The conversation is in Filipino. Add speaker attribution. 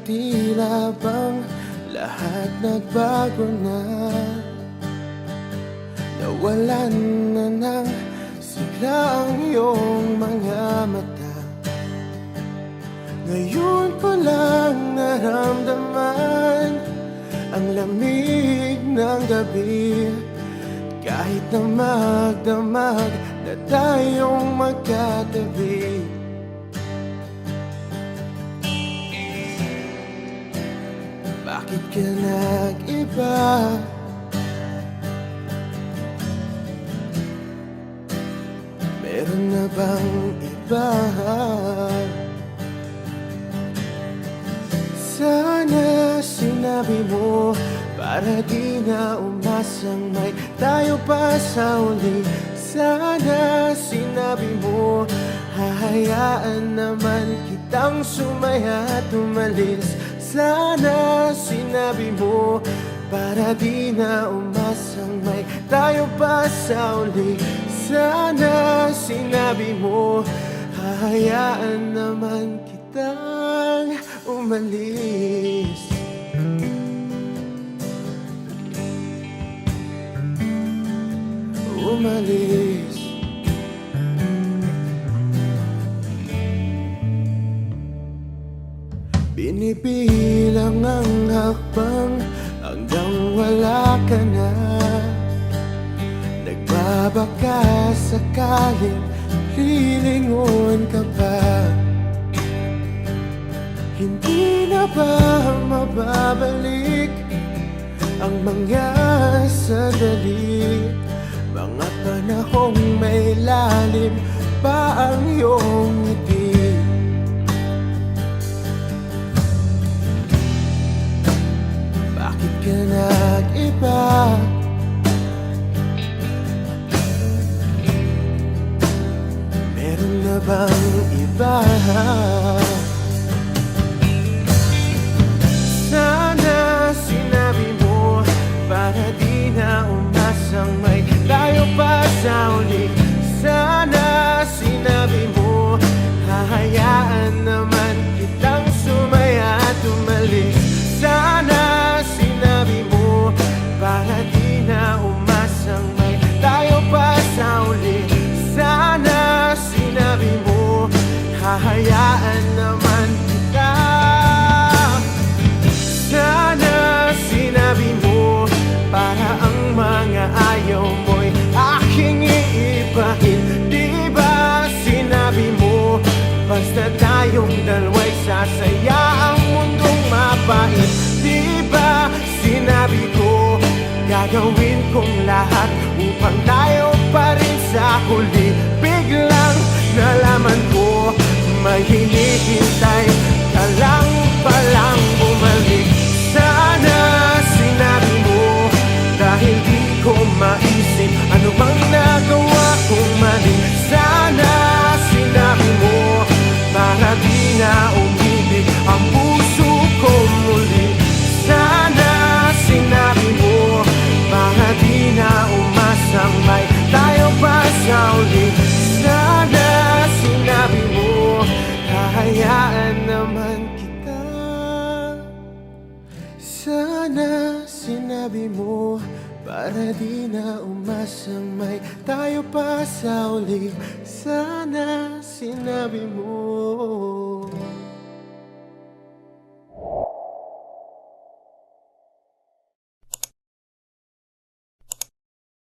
Speaker 1: tila bang lahat nagbago na. Nawalan na ng sigla ang iyong mga mata. Ngayon ko lang naramdaman ang lamig ng gabi, kahit na magdamag na tayong magkatabi. Bakit ka nag-iba? Meron na bang iba? Sana sinabi mo para di na umasang may tayo pa sa uli. Sana sinabi mo hahayaan naman kitang sumaya at umalis. Sana sinabi mo para di na umasang may tayo pa sa uli. Sana sinabi mo hahayaan naman kitang umalis. Umalis. Binibilang ang hakbang hanggang wala ka na. Nagbabaka sakaling lilingon ka pa. Hindi na ba mababalik ang mga sandali, mga panahong may lalim pa ang iyong ngiti? Bakit ka nag-iba? Meron na bang iba? Sana sinabi mo para di na umasang may tayo pa sa uli. Sana sinabi mo hahayaan naman kitang sumaya at umalis. Sana sinabi mo para di na umasang may tayo pa sa uli. Sana sinabi mo hahayaan naman kita. Sana sinabi mo para ang mga ayaw mo'y aking iibahin. Di ba sinabi mo basta tayong dalawa'y sasaya ang mundong mapait? Di ba sinabi ko gagawin kong lahat upang tayo pa rin sa huli? Biglang nalaman ko may hinihintay ka lang palang bumalik. Sana sinabi mo dahil di ko maisip ano bang nagawa kong mali. Sana sinabi mo para di na umibig ang puso ko muli. Sana sinabi mo para di na umasang may tayo pa sa uli. Sana sinabi mo hahayaan naman kita. Sana sinabi mo para di na umasang may tayo pa sa uli. Sana sinabi mo